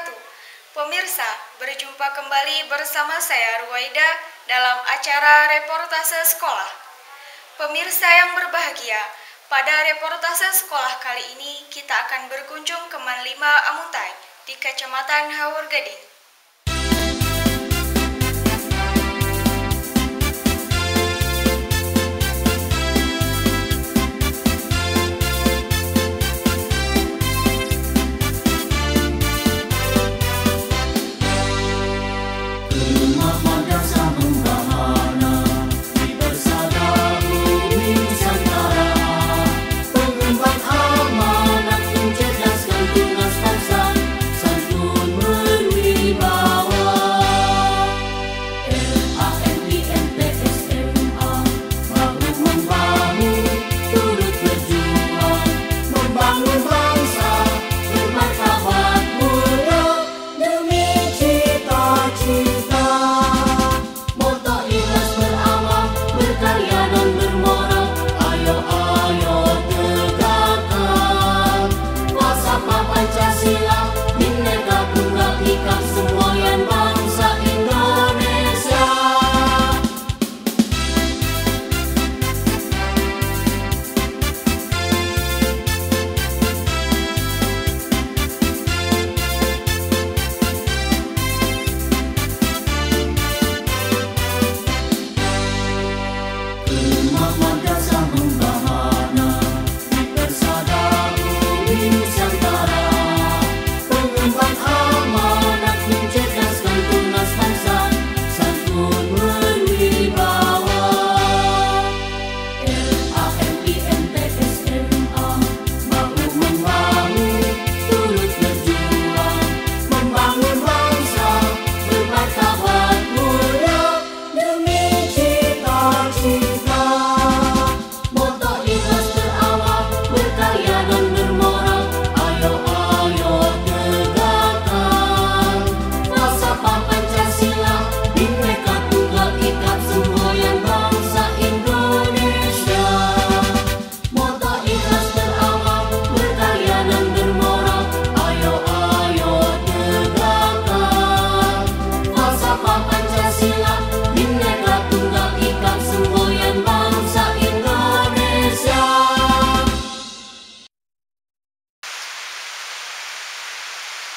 wabarakatuh. Pemirsa, berjumpa kembali bersama saya Ruwaida dalam acara reportase sekolah. Pemirsa yang berbahagia, pada reportase sekolah kali ini kita akan berkunjung ke Man 5 Amuntai di Kecamatan Haurgading.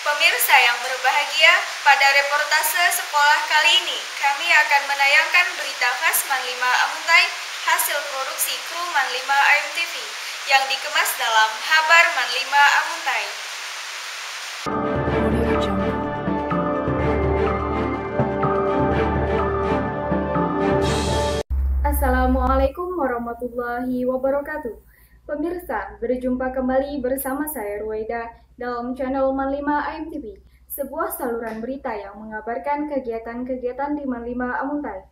Pemirsa yang berbahagia, pada reportase sekolah kali ini kami akan menayangkan berita khas Man 5 Amuntai hasil produksi kru Man 5 AMTV yang dikemas dalam Habar Man 5 Amuntai. Assalamualaikum warahmatullahi wabarakatuh. Pemirsa, berjumpa kembali bersama saya Ruwaida dalam channel Man 5 AMTV, sebuah saluran berita yang mengabarkan kegiatan-kegiatan di Man 5 Amuntai.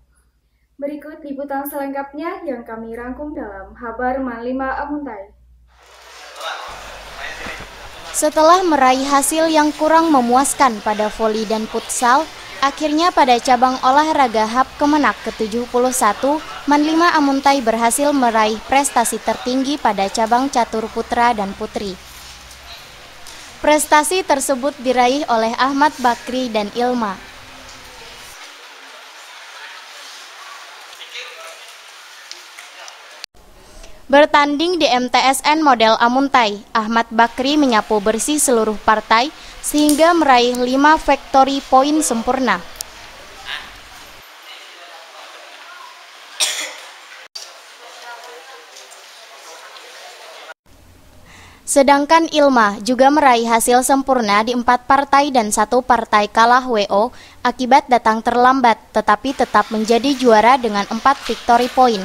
Berikut liputan selengkapnya yang kami rangkum dalam Habar Man 5 Amuntai. Setelah meraih hasil yang kurang memuaskan pada voli dan futsal, akhirnya pada cabang olahraga HAP Kemenak ke-71, Man 5 Amuntai berhasil meraih prestasi tertinggi pada cabang catur putra dan putri. Prestasi tersebut diraih oleh Ahmad Bakri dan Ilma. Bertanding di MTSN Model Amuntai, Ahmad Bakri menyapu bersih seluruh partai sehingga meraih 5 victory point sempurna. Sedangkan Ilma juga meraih hasil sempurna di 4 partai dan 1 partai kalah WO akibat datang terlambat, tetapi tetap menjadi juara dengan 4 victory point.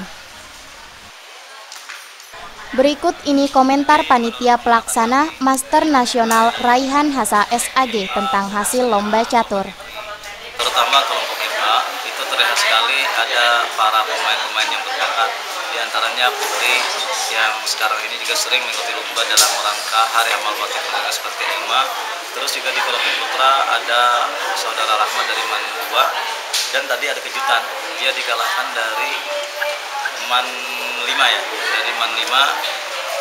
Berikut ini komentar panitia pelaksana Master Nasional Raihan Hasa SAG tentang hasil lomba catur. Terutama kelompok IPA itu terlihat sekali ada para pemain-pemain yang berbakat, diantaranya Putri yang sekarang ini juga sering mengikuti lomba dalam rangka Hari Amal Bakti Keluarga seperti Ilma. Terus juga di kelompok putra ada saudara Rahmat dari Man 2, dan tadi ada kejutan, dia dikalahkan dari Man 5 ya, dari Man 5.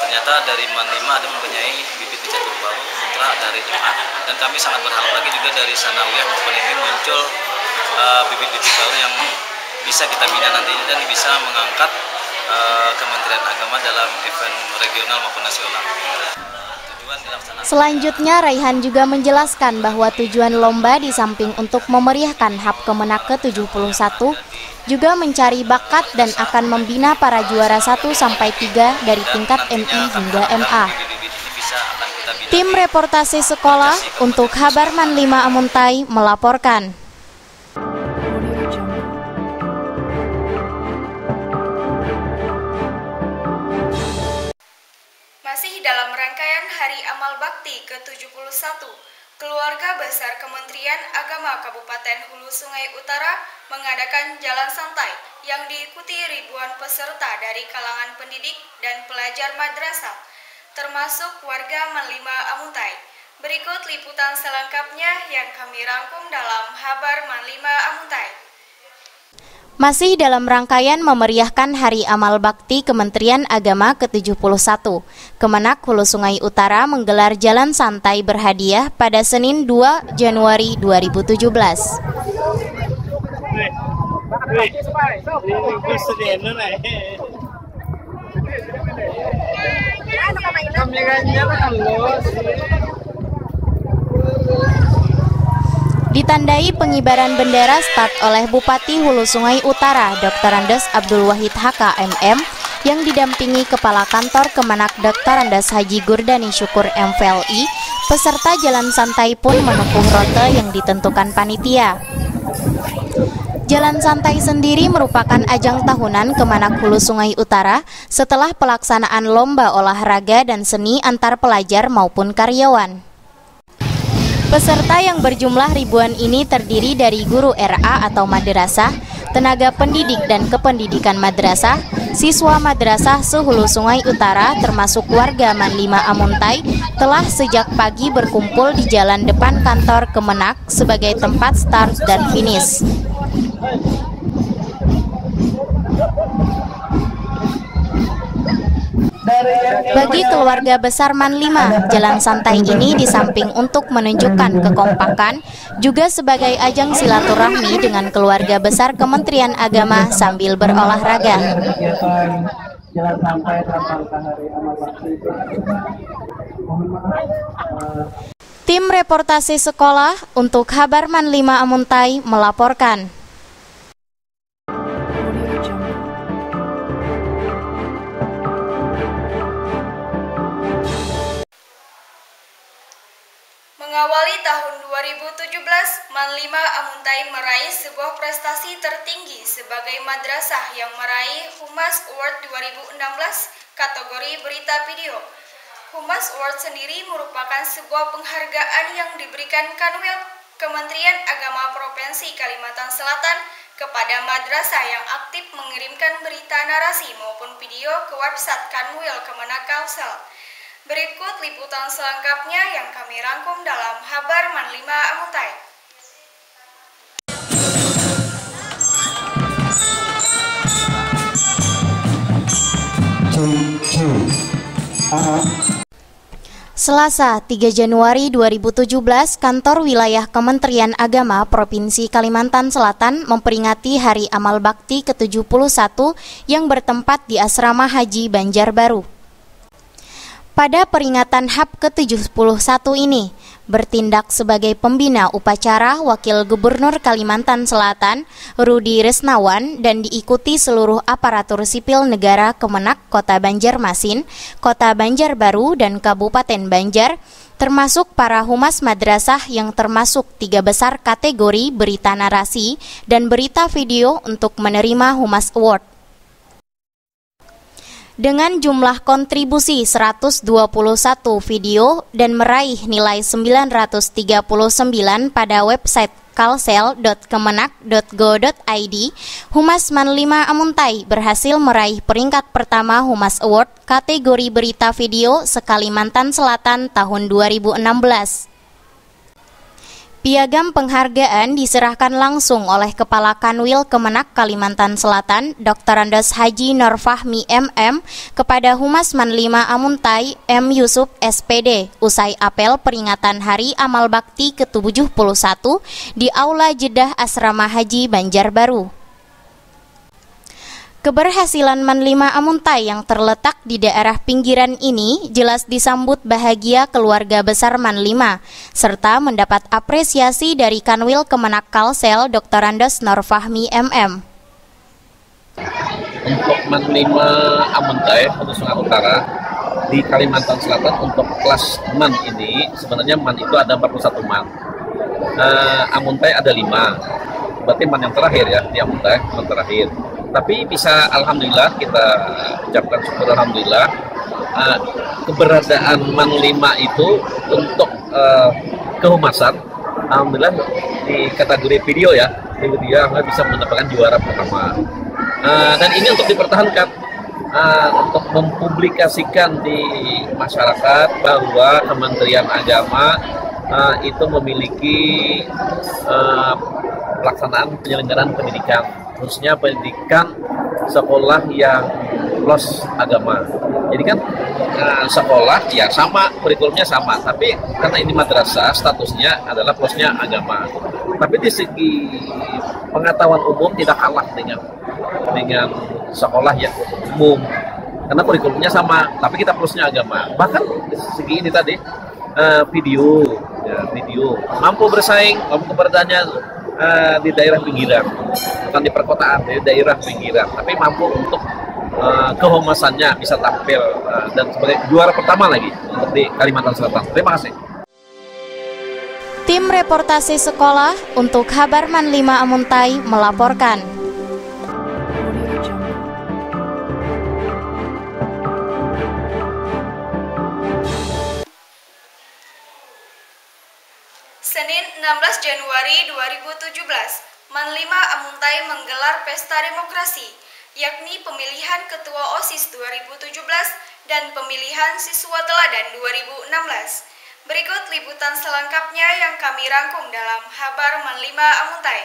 Ternyata dari Man 5 ada mempunyai bibit catur baru putra Selasa dari Jumat. Dan kami sangat berharap lagi juga dari Sanawiyah maupun ini muncul bibit-bibit baru yang bisa kita bina nantinya dan bisa mengangkat Kementerian Agama dalam event regional maupun nasional. Selanjutnya, Raihan juga menjelaskan bahwa tujuan lomba di samping untuk memeriahkan HAP Kemenak ke-71, juga mencari bakat dan akan membina para juara 1-3 dari tingkat MI hingga MA. Tim reportase sekolah untuk Habarman 5 Amuntai melaporkan. Masih dalam rangkaian Hari Amal Bakti ke-71, keluarga besar Kementerian Agama Kabupaten Hulu Sungai Utara mengadakan jalan santai yang diikuti ribuan peserta dari kalangan pendidik dan pelajar madrasah, termasuk warga Manlima Amuntai. Berikut liputan selengkapnya yang kami rangkum dalam Habar Manlima Amuntai. Masih dalam rangkaian memeriahkan Hari Amal Bakti Kementerian Agama ke-71, Kemenak Hulu Sungai Utara menggelar jalan santai berhadiah pada Senin 2 Januari 2017. Ditandai pengibaran bendera start oleh Bupati Hulu Sungai Utara Dr. Andes Abdul Wahid HKMM yang didampingi Kepala Kantor Kemenak Dr. Andes Haji Gurdani Syukur MVLI, peserta jalan santai pun menempuh rute yang ditentukan panitia. Jalan santai sendiri merupakan ajang tahunan Kemenak Hulu Sungai Utara setelah pelaksanaan lomba olahraga dan seni antar pelajar maupun karyawan. Peserta yang berjumlah ribuan ini terdiri dari guru RA atau madrasah, tenaga pendidik dan kependidikan madrasah, siswa madrasah se-Hulu Sungai Utara termasuk warga Manlima Amuntai telah sejak pagi berkumpul di jalan depan kantor Kemenak sebagai tempat start dan finish. Bagi keluarga besar Manlima, jalan santai ini di samping untuk menunjukkan kekompakan, juga sebagai ajang silaturahmi dengan keluarga besar Kementerian Agama sambil berolahraga. Tim reportase sekolah untuk Habarman 5 Amuntai melaporkan. Mengawali tahun 2017, Manlima Amuntai meraih sebuah prestasi tertinggi sebagai madrasah yang meraih Humas Award 2016 kategori berita video. Humas Award sendiri merupakan sebuah penghargaan yang diberikan Kanwil Kementerian Agama Provinsi Kalimantan Selatan kepada madrasah yang aktif mengirimkan berita narasi maupun video ke website Kanwil Kemenak Kalsel. Berikut liputan selengkapnya yang kami rangkum dalam Habar Manlima Amuntai. Selasa 3 Januari 2017, Kantor Wilayah Kementerian Agama Provinsi Kalimantan Selatan memperingati Hari Amal Bakti ke-71 yang bertempat di Asrama Haji Banjarbaru. Pada peringatan HAP ke-71 ini, bertindak sebagai pembina upacara Wakil Gubernur Kalimantan Selatan, Rudi Resnawan, dan diikuti seluruh aparatur sipil negara Kemenak Kota Banjarmasin, Kota Banjarbaru, dan Kabupaten Banjar, termasuk para humas madrasah yang termasuk 3 besar kategori berita narasi dan berita video untuk menerima Humas Award. Dengan jumlah kontribusi 121 video dan meraih nilai 939 pada website kalsel.kemenak.go.id, Humas Manlima Amuntai berhasil meraih peringkat pertama Humas Award kategori berita video se-Kalimantan Selatan tahun 2016. Piagam penghargaan diserahkan langsung oleh Kepala Kanwil Kemenak Kalimantan Selatan, Dr. Andos Haji Nurfahmi MM, kepada Humas Manlima Amuntai M. Yusuf SPD, usai apel peringatan Hari Amal Bakti ke-71 di Aula Jeddah Asrama Haji Banjarbaru. Keberhasilan Manlima Amuntai yang terletak di daerah pinggiran ini jelas disambut bahagia keluarga besar Manlima, serta mendapat apresiasi dari Kanwil Kemenak Kalsel Dr. Andos Nurfahmi MM. Untuk Manlima Amuntai, Nusa Utara, di Kalimantan Selatan untuk kelas MAN ini, sebenarnya MAN itu ada 41 MAN. Amuntai ada 5, berarti MAN yang terakhir ya, di Amuntai, MAN terakhir. Tapi bisa alhamdulillah kita ucapkan syukur alhamdulillah keberadaan Manlima itu untuk kehumasan alhamdulillah di kategori video ya, di video bisa mendapatkan juara pertama. Dan ini untuk dipertahankan, untuk mempublikasikan di masyarakat bahwa Kementerian Agama itu memiliki pelaksanaan penyelenggaraan pendidikan, khususnya pendidikan sekolah yang plus agama. Jadi kan sekolah ya sama, kurikulumnya sama, tapi karena ini madrasah statusnya adalah plusnya agama. Tapi di segi pengetahuan umum tidak kalah dengan sekolah yang umum, karena kurikulumnya sama, tapi kita plusnya agama. Bahkan di segi ini tadi video mampu bersaing, mampu keberadaannya di daerah pinggiran, bukan di perkotaan, di daerah pinggiran, tapi mampu untuk kehumasannya bisa tampil dan sebagai juara pertama lagi untuk di Kalimantan Selatan. Terima kasih. Tim reportase sekolah untuk Kabar Manlima Amuntai melaporkan. Senin 16 Januari 2017, Manlima Amuntai menggelar Pesta Demokrasi, yakni pemilihan Ketua OSIS 2017 dan pemilihan Siswa Teladan 2016. Berikut liputan selengkapnya yang kami rangkum dalam Kabar Manlima Amuntai.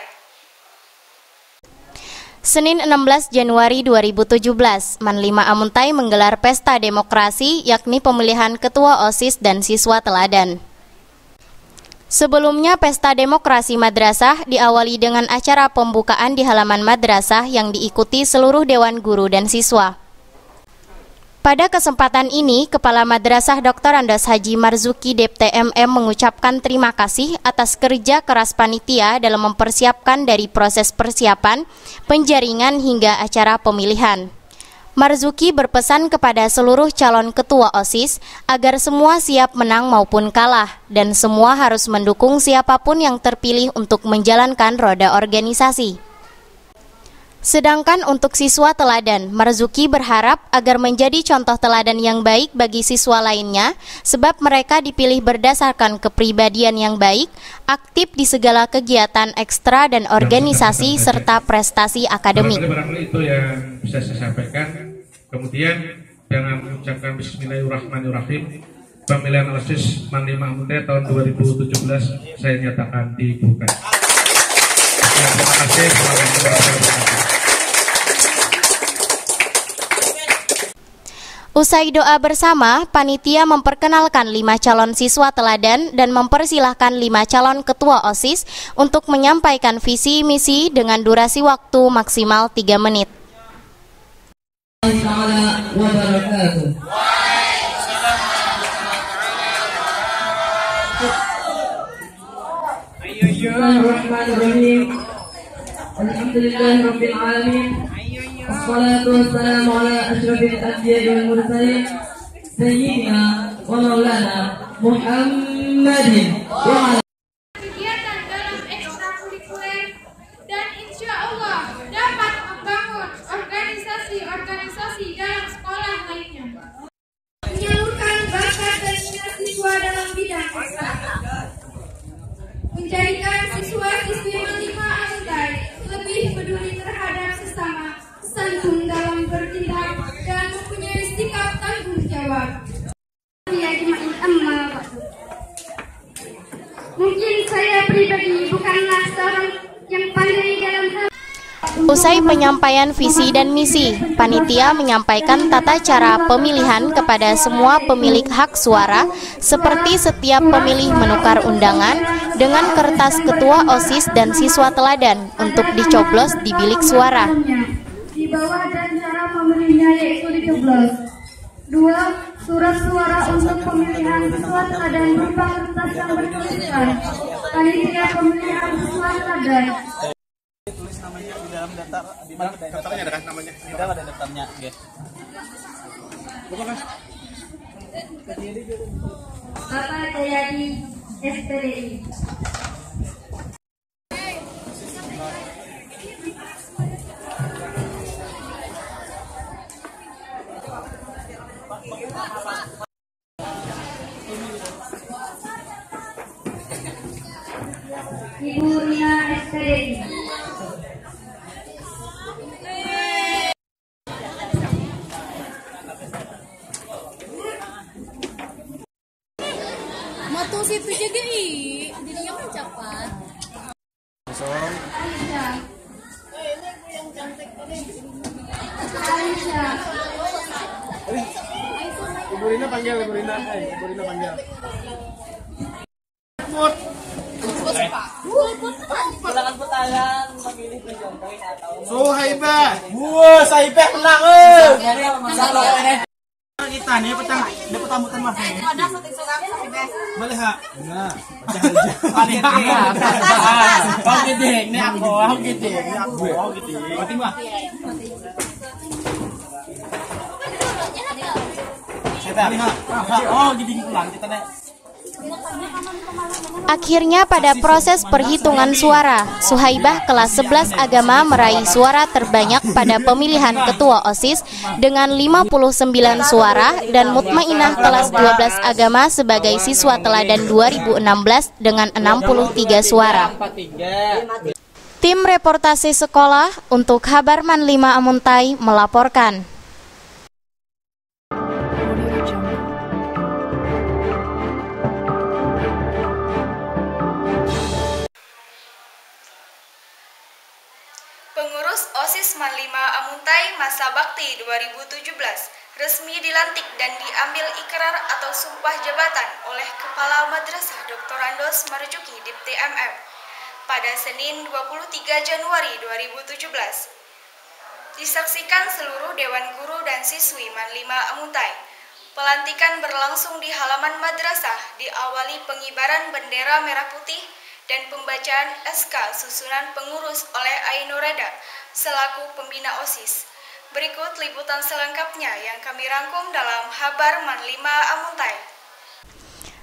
Senin 16 Januari 2017, Manlima Amuntai menggelar Pesta Demokrasi, yakni pemilihan Ketua OSIS dan Siswa Teladan. Sebelumnya, Pesta Demokrasi Madrasah diawali dengan acara pembukaan di halaman madrasah yang diikuti seluruh Dewan Guru dan Siswa. Pada kesempatan ini, Kepala Madrasah Dr. Andos Haji Marzuki Depte MM mengucapkan terima kasih atas kerja keras panitia dalam mempersiapkan dari proses persiapan, penjaringan hingga acara pemilihan. Marzuki berpesan kepada seluruh calon ketua OSIS agar semua siap menang maupun kalah dan semua harus mendukung siapapun yang terpilih untuk menjalankan roda organisasi. Sedangkan untuk siswa teladan, Marzuki berharap agar menjadi contoh teladan yang baik bagi siswa lainnya sebab mereka dipilih berdasarkan kepribadian yang baik, aktif di segala kegiatan ekstra dan organisasi serta prestasi akademik. Barangkali itu yang bisa saya sampaikan. Kemudian dengan mengucapkan Bismillahirrahmanirrahim, pemilihan OSIS Manlima Amuntai tahun 2017 saya nyatakan dibuka. Terima kasih. Usai doa bersama, panitia memperkenalkan 5 calon siswa teladan dan mempersilahkan 5 calon ketua OSIS untuk menyampaikan visi misi dengan durasi waktu maksimal 3 menit. Bismillahirrahmanirrahim. Alhamdulillahirabbil alamin. Wassalatu wassalamu ala asyrafil anbiya'i wal mursalin sayyidina wa maulana Muhammadin wa ala kegiatan dalam ekstrakurikuler dan insya Allah dapat membangun organisasi-organisasi dalam sekolah lainnya. Menyalurkan bakat dan minat siswa dalam bidang ekstra. Menjadikan siswa-siswi Manlima Amuntai lebih peduli terhadap sesama, santun dalam bertindak, dan mempunyai sikap tanggung jawab. Mungkin saya pribadi bukanlah seorang yang pandai dalam hal. Usai penyampaian visi dan misi, panitia menyampaikan tata cara pemilihan kepada semua pemilik hak suara, seperti setiap pemilih menukar undangan dengan kertas ketua OSIS dan siswa teladan untuk dicoblos di bilik suara. Di bawah dan cara memilihnya yaitu dicoblos. 2. Surat suara untuk pemilihan siswa teladan berupa kertas yang bertuliskan panitia pemilihan siswa teladan. Tulis namanya di dalam daftar, di dalam daftarnya ada kan namanya? Di dalam ada daftarnya, guys. Bapak Jayadi, SPDI. Ibu Rina, SPDI. Matu situ juga jadinya kan cepat. Aisyah. Aisyah. Ibu Rina panggil, Ibu Rina panggil. Silakan putaran memilih penjompong atau Suhaibah. Wah, Saibah menang eh. Kita nih petang, ada petambutan mas nih. Ada satu surat Boleh ha? Nah. Oh gede, ini aku gede, ini aku gede. Mati mah. Kita lihat. Oh gede pulang kita nih. Akhirnya pada proses perhitungan suara, Suhaibah kelas 11 agama meraih suara terbanyak pada pemilihan ketua OSIS dengan 59 suara dan Mutmainah kelas 12 agama sebagai siswa teladan 2016 dengan 63 suara. Tim reportase sekolah untuk Habarman 5 Amuntai melaporkan. Pengurus OSIS Man 5 Amuntai Masa Bakti 2017 resmi dilantik dan diambil ikrar atau sumpah jabatan oleh Kepala Madrasah Dr. Andos Marzuki Dipti MM pada Senin 23 Januari 2017. Disaksikan seluruh Dewan Guru dan Siswi Man 5 Amuntai. Pelantikan berlangsung di halaman madrasah, diawali pengibaran bendera merah putih dan pembacaan SK susunan pengurus oleh Ainureda selaku pembina OSIS. Berikut liputan selengkapnya yang kami rangkum dalam Habarman 5 Amuntai.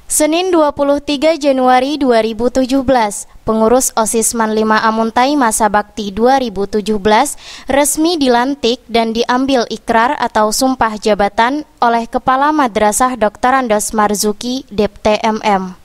Senin 23 Januari 2017, pengurus OSIS Man 5 Amuntai Masa Bakti 2017 resmi dilantik dan diambil ikrar atau sumpah jabatan oleh Kepala Madrasah Dr. Andos Marzuki Dipti MM.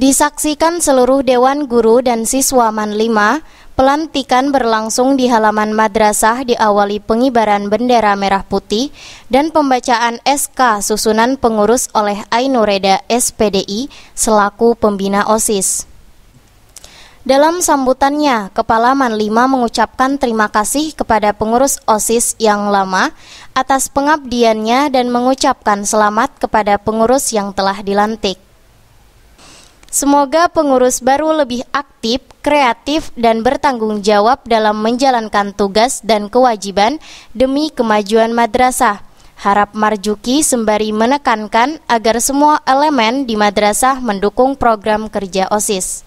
Disaksikan seluruh Dewan Guru dan Siswa Man 5, pelantikan berlangsung di halaman madrasah diawali pengibaran bendera merah putih dan pembacaan SK susunan pengurus oleh Ainureda SPDI selaku pembina OSIS. Dalam sambutannya, Kepala Man 5 mengucapkan terima kasih kepada pengurus OSIS yang lama atas pengabdiannya dan mengucapkan selamat kepada pengurus yang telah dilantik. Semoga pengurus baru lebih aktif, kreatif, dan bertanggung jawab dalam menjalankan tugas dan kewajiban demi kemajuan madrasah. Harap Marzuki sembari menekankan agar semua elemen di madrasah mendukung program kerja OSIS.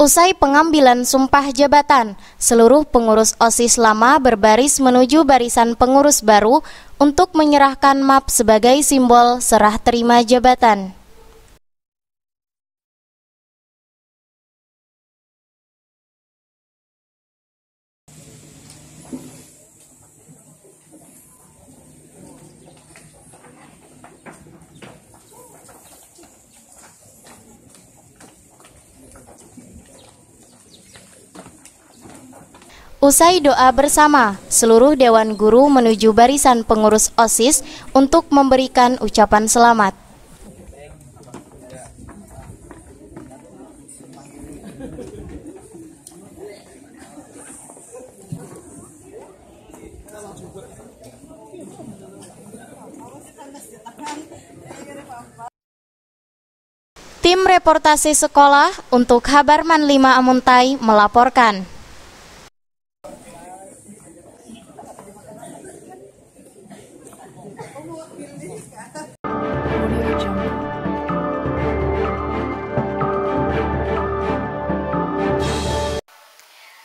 Usai pengambilan sumpah jabatan, seluruh pengurus OSIS lama berbaris menuju barisan pengurus baru untuk menyerahkan map sebagai simbol serah terima jabatan. Usai doa bersama, seluruh Dewan Guru menuju barisan pengurus OSIS untuk memberikan ucapan selamat. reportase sekolah untuk Habarman 5 Amuntai melaporkan.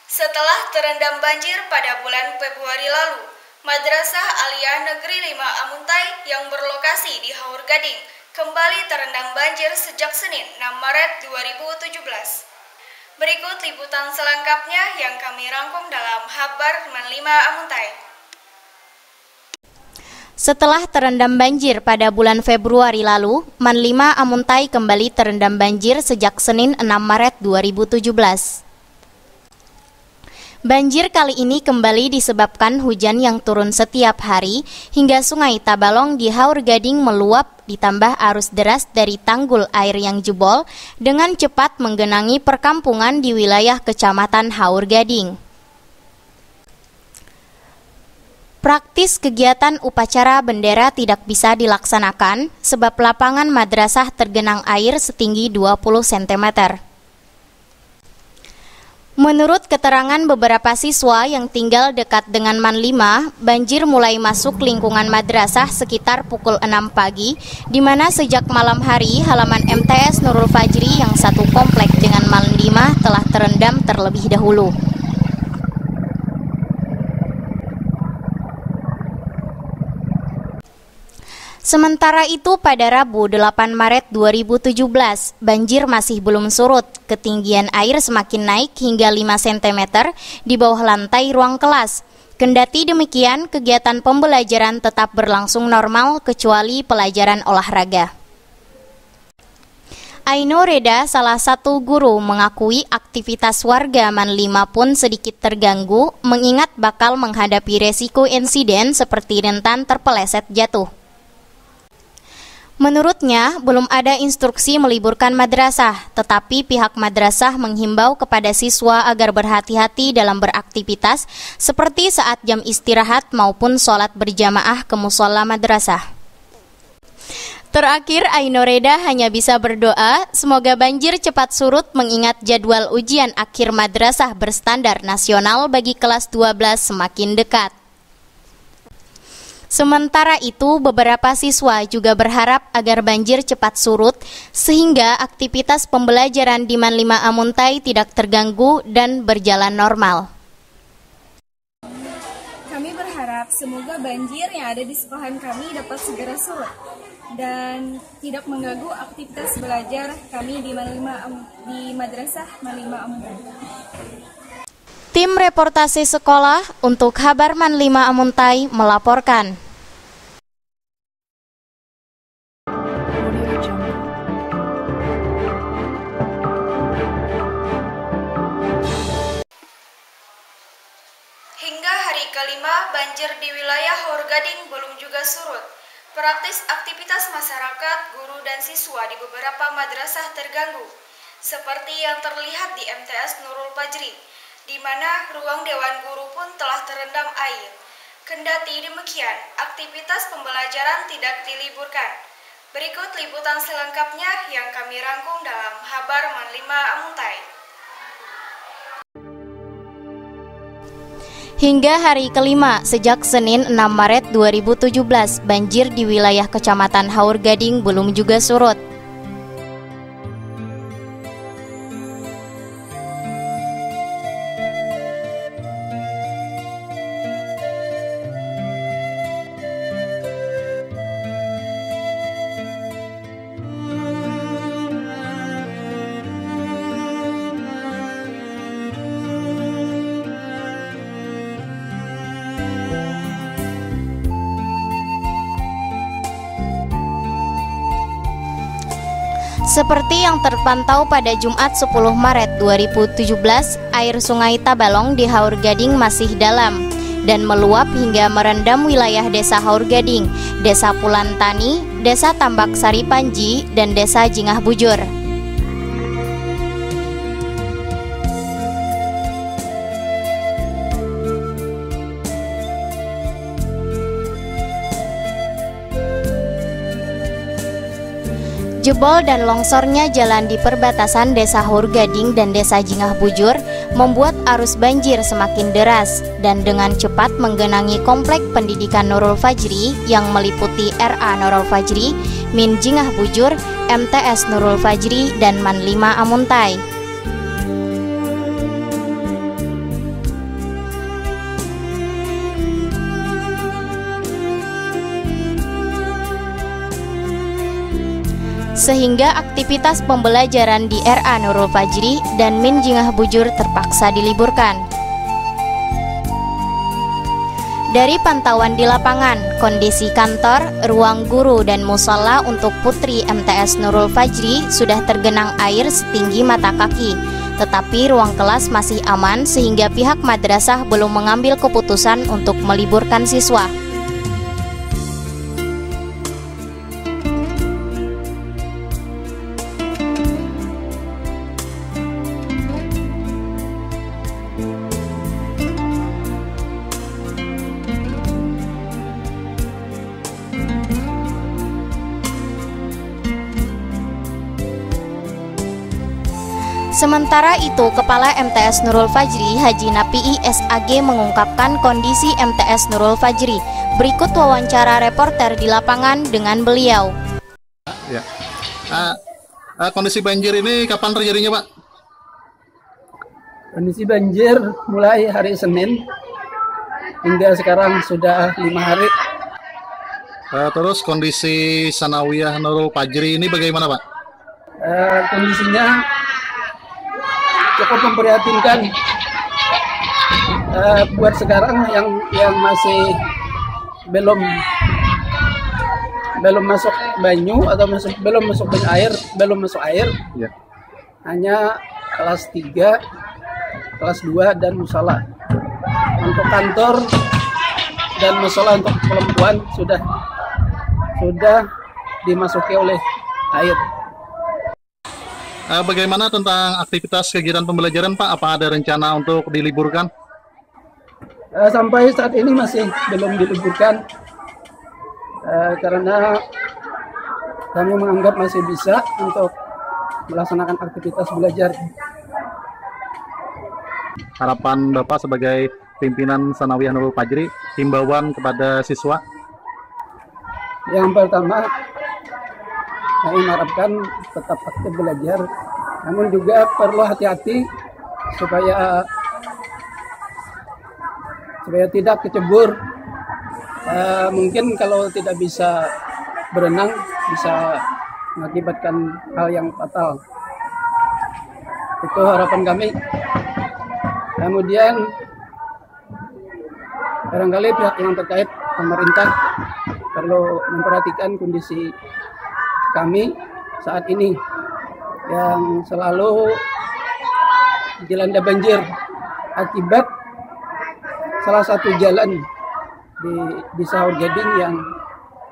Setelah terendam banjir pada bulan Februari lalu, Madrasah Aliyah Negeri 5 Amuntai yang berlokasi di Haur Gading kembali terendam banjir sejak Senin 6 Maret 2017. Berikut liputan selengkapnya yang kami rangkum dalam Habarman 5 Amuntai. Setelah terendam banjir pada bulan Februari lalu, Man 5 Amuntai kembali terendam banjir sejak Senin 6 Maret 2017. Banjir kali ini kembali disebabkan hujan yang turun setiap hari hingga Sungai Tabalong di Haur Gading meluap ditambah arus deras dari tanggul air yang jebol dengan cepat menggenangi perkampungan di wilayah Kecamatan Haur Gading. Praktis kegiatan upacara bendera tidak bisa dilaksanakan sebab lapangan madrasah tergenang air setinggi 20 cm. Menurut keterangan beberapa siswa yang tinggal dekat dengan Man 5, banjir mulai masuk lingkungan madrasah sekitar pukul 6 pagi, di mana sejak malam hari halaman MTS Nurul Fajri yang satu komplek dengan Man 5 telah terendam terlebih dahulu. Sementara itu pada Rabu 8 Maret 2017, banjir masih belum surut. Ketinggian air semakin naik hingga 5 cm di bawah lantai ruang kelas. Kendati demikian, kegiatan pembelajaran tetap berlangsung normal kecuali pelajaran olahraga. Aino Reda, salah satu guru, mengakui aktivitas warga Man 5 pun sedikit terganggu, mengingat bakal menghadapi resiko insiden seperti rentan terpeleset jatuh. Menurutnya, belum ada instruksi meliburkan madrasah, tetapi pihak madrasah menghimbau kepada siswa agar berhati-hati dalam beraktivitas seperti saat jam istirahat maupun sholat berjamaah ke mushola madrasah. Terakhir, Aino Reda hanya bisa berdoa semoga banjir cepat surut mengingat jadwal ujian akhir madrasah berstandar nasional bagi kelas 12 semakin dekat. Sementara itu, beberapa siswa juga berharap agar banjir cepat surut sehingga aktivitas pembelajaran di Man 5 Amuntai tidak terganggu dan berjalan normal. Kami berharap semoga banjir yang ada di sekolahan kami dapat segera surut dan tidak mengganggu aktivitas belajar kami di Madrasah Man 5 Amuntai. Tim reportase sekolah untuk Habarman 5 Amuntai melaporkan. Hingga hari kelima, banjir di wilayah Haur Gading belum juga surut. Praktis aktivitas masyarakat, guru dan siswa di beberapa madrasah terganggu, seperti yang terlihat di MTS Nurul Fajri, di mana ruang Dewan Guru pun telah terendam air. Kendati demikian, aktivitas pembelajaran tidak diliburkan. Berikut liputan selengkapnya yang kami rangkum dalam Habarman 5 Amuntai. Hingga hari kelima sejak Senin 6 Maret 2017, banjir di wilayah Kecamatan Haur Gading belum juga surut. Seperti yang terpantau pada Jumat 10 Maret 2017, air Sungai Tabalong di Haur Gading masih dalam dan meluap hingga merendam wilayah Desa Haur Gading, Desa Pulantani, Desa Tambak Sari Panji, dan Desa Jingah Bujur. Jebol dan longsornya jalan di perbatasan Desa Haurgading dan Desa Jingah Bujur membuat arus banjir semakin deras dan dengan cepat menggenangi komplek pendidikan Nurul Fajri yang meliputi RA Nurul Fajri, Min Jingah Bujur, MTS Nurul Fajri, dan Man 5 Amuntai. Sehingga aktivitas pembelajaran di RA Nurul Fajri dan Min Jingah Bujur terpaksa diliburkan. Dari pantauan di lapangan, kondisi kantor, ruang guru dan musala untuk putri MTS Nurul Fajri sudah tergenang air setinggi mata kaki. Tetapi ruang kelas masih aman sehingga pihak madrasah belum mengambil keputusan untuk meliburkan siswa. Sementara itu, Kepala MTS Nurul Fajri, Haji Napii SAG mengungkapkan kondisi MTS Nurul Fajri. Berikut wawancara reporter di lapangan dengan beliau. Ya. Kondisi banjir ini kapan terjadinya, Pak? Kondisi banjir mulai hari Senin hingga sekarang sudah 5 hari. Terus kondisi Sanawiyah Nurul Fajri ini bagaimana, Pak? Kondisinya cukup memprihatinkan buat sekarang yang masih belum masuk banyu atau belum masuk air ya. Hanya kelas 3, kelas 2 dan musala. Untuk kantor dan musala untuk perempuan sudah dimasuki oleh air. Bagaimana tentang aktivitas kegiatan pembelajaran, Pak? Apa ada rencana untuk diliburkan? Sampai saat ini masih belum diliburkan karena kami menganggap masih bisa untuk melaksanakan aktivitas belajar. Harapan Bapak sebagai pimpinan Sanawiyah Nurul Fajri, himbauan kepada siswa? Yang pertama, kami mengharapkan tetap aktif belajar, namun juga perlu hati-hati supaya tidak kecebur. Mungkin kalau tidak bisa berenang bisa mengakibatkan hal yang fatal. Itu harapan kami. Kemudian barangkali pihak yang terkait, pemerintah, perlu memperhatikan kondisi kami saat ini yang selalu dilanda banjir akibat salah satu jalan di Desa Haurgading yang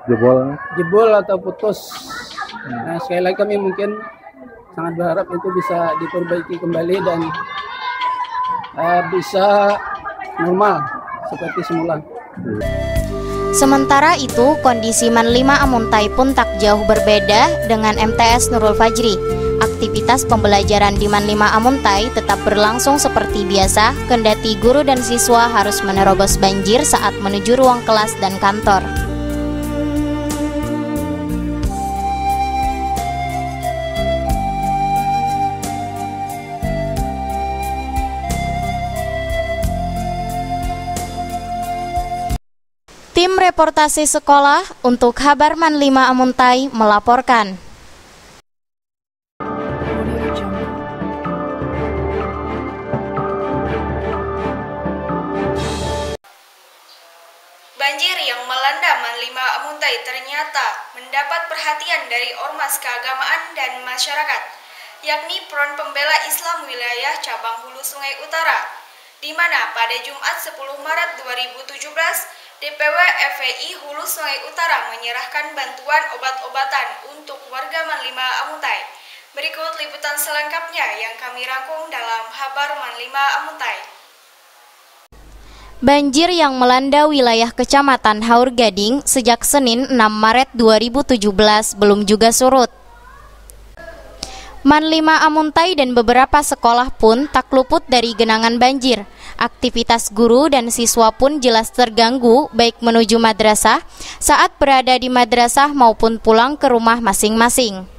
jebol atau putus. Nah, sekali lagi kami mungkin sangat berharap itu bisa diperbaiki kembali dan bisa normal seperti semula. Sementara itu, kondisi Man 5 Amuntai pun tak jauh berbeda dengan MTS Nurul Fajri. Aktivitas pembelajaran di Man 5 Amuntai tetap berlangsung seperti biasa, kendati guru dan siswa harus menerobos banjir saat menuju ruang kelas dan kantor. Tim reportase sekolah untuk Kabar Man 5 Amuntai melaporkan. Banjir yang melanda Man 5 Amuntai ternyata mendapat perhatian dari ormas keagamaan dan masyarakat, yakni Front Pembela Islam Wilayah Cabang Hulu Sungai Utara, di mana pada Jumat 10 Maret 2017 DPW FPI Hulu Sungai Utara menyerahkan bantuan obat-obatan untuk warga Man 5 Amuntai. Berikut liputan selengkapnya yang kami rangkum dalam Kabar Man 5 Amuntai. Banjir yang melanda wilayah Kecamatan Haurgading sejak Senin 6 Maret 2017 belum juga surut. Man 5 Amuntai dan beberapa sekolah pun tak luput dari genangan banjir. Aktivitas guru dan siswa pun jelas terganggu baik menuju madrasah saat berada di madrasah maupun pulang ke rumah masing-masing.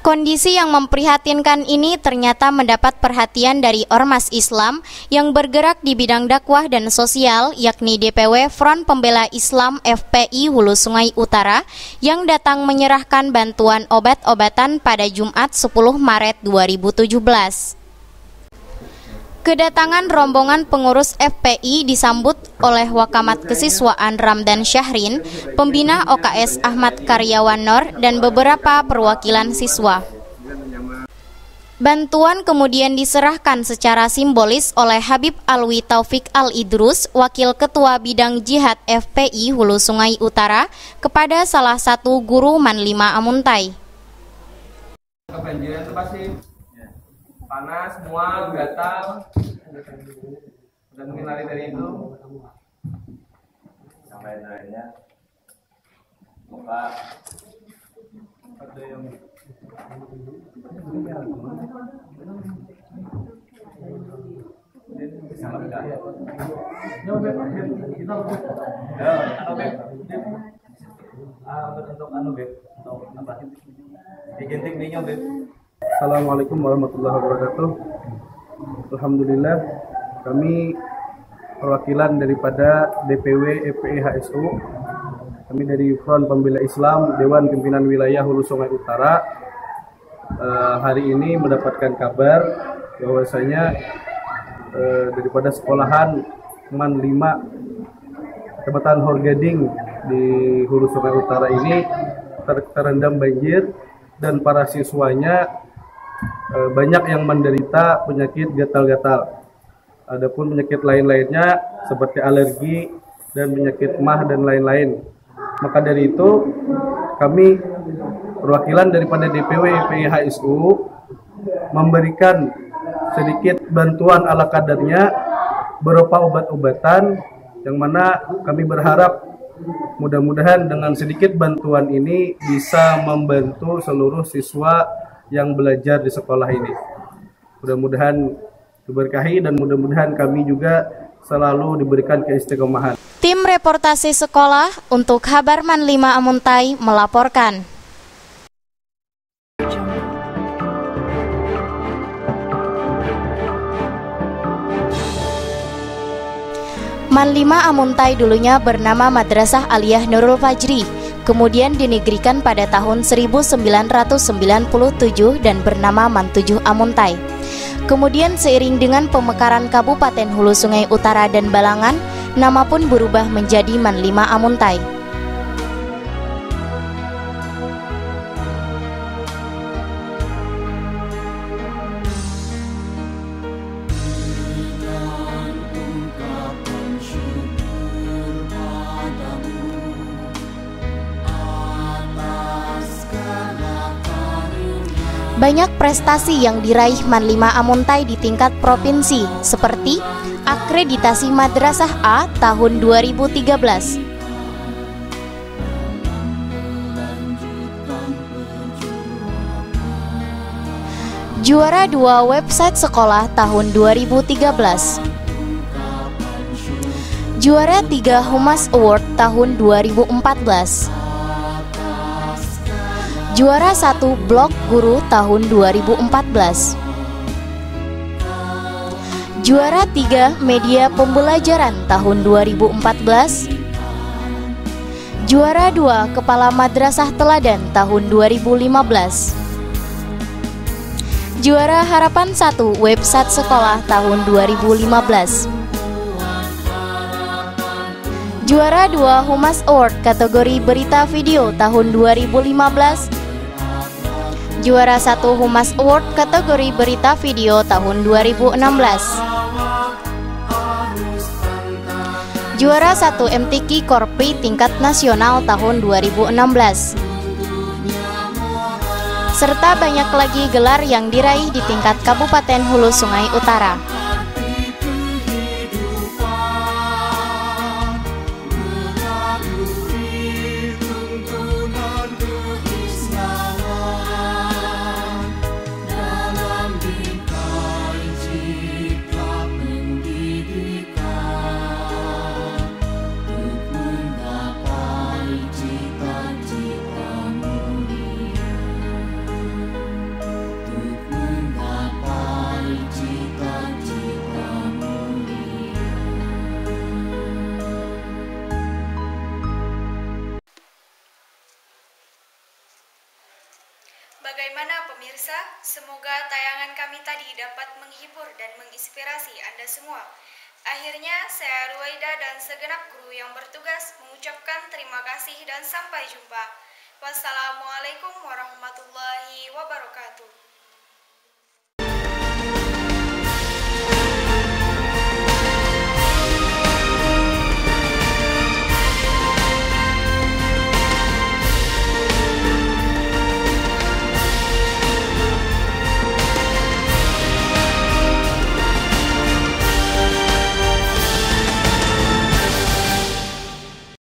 Kondisi yang memprihatinkan ini ternyata mendapat perhatian dari Ormas Islam yang bergerak di bidang dakwah dan sosial, yakni DPW Front Pembela Islam FPI Hulu Sungai Utara yang datang menyerahkan bantuan obat-obatan pada Jumat 10 Maret 2017. Kedatangan rombongan pengurus FPI disambut oleh Wakamat Kesiswaan Ramdan Syahrin, pembina OKS Ahmad Karyawan Nor, dan beberapa perwakilan siswa. Bantuan kemudian diserahkan secara simbolis oleh Habib Alwi Taufik Al-Idrus, Wakil Ketua Bidang Jihad FPI Hulu Sungai Utara, kepada salah satu guru Man 5 Amuntai. Kebanjiran itu pasti panas, semua gatal, udah mungkin lari dari itu. Yang lain-lainnya, muka ada yang Assalamualaikum warahmatullahi wabarakatuh. Alhamdulillah, kami perwakilan daripada DPW FPI HSU. Kami dari Front Pembela Islam Dewan Pimpinan Wilayah Hulu Sungai Utara. Hari ini mendapatkan kabar bahwasanya daripada sekolahan Man 5 Kecamatan Horgading di Hulu Sungai Utara ini terendam banjir dan para siswanya banyak yang menderita penyakit gatal-gatal. Adapun penyakit lain-lainnya seperti alergi dan penyakit MAH dan lain-lain. Maka dari itu kami perwakilan daripada DPW FPI HSU memberikan sedikit bantuan ala kadarnya berupa obat-obatan, yang mana kami berharap mudah-mudahan dengan sedikit bantuan ini bisa membantu seluruh siswa yang belajar di sekolah ini. Mudah-mudahan diberkahi dan mudah-mudahan kami juga selalu diberikan keistiqomahan. Tim reportase sekolah untuk Kabar Man 5 Amuntai melaporkan. Man 5 Amuntai dulunya bernama Madrasah Aliyah Nurul Fajri, kemudian dinegrikan pada tahun 1997 dan bernama Man 7 Amuntai. Kemudian seiring dengan pemekaran Kabupaten Hulu Sungai Utara dan Balangan, nama pun berubah menjadi Man 5 Amuntai. Banyak prestasi yang diraih Man 5 Amuntai di tingkat provinsi, seperti akreditasi Madrasah A tahun 2013, juara 2 website sekolah tahun 2013, juara 3 Humas Award tahun 2014, juara 1 blog guru tahun 2014, juara 3 media pembelajaran tahun 2014, juara 2 kepala madrasah teladan tahun 2015, juara harapan 1 website sekolah tahun 2015, juara 2 Humas Award kategori berita video tahun 2015, juara 1 Humas Award kategori berita video tahun 2016, juara 1 MTQ Korpi tingkat nasional tahun 2016, serta banyak lagi gelar yang diraih di tingkat Kabupaten Hulu Sungai Utara. Bagaimana pemirsa? Semoga tayangan kami tadi dapat menghibur dan menginspirasi Anda semua. Akhirnya, saya Ruwaida dan segenap guru yang bertugas mengucapkan terima kasih dan sampai jumpa. Wassalamualaikum warahmatullahi wabarakatuh.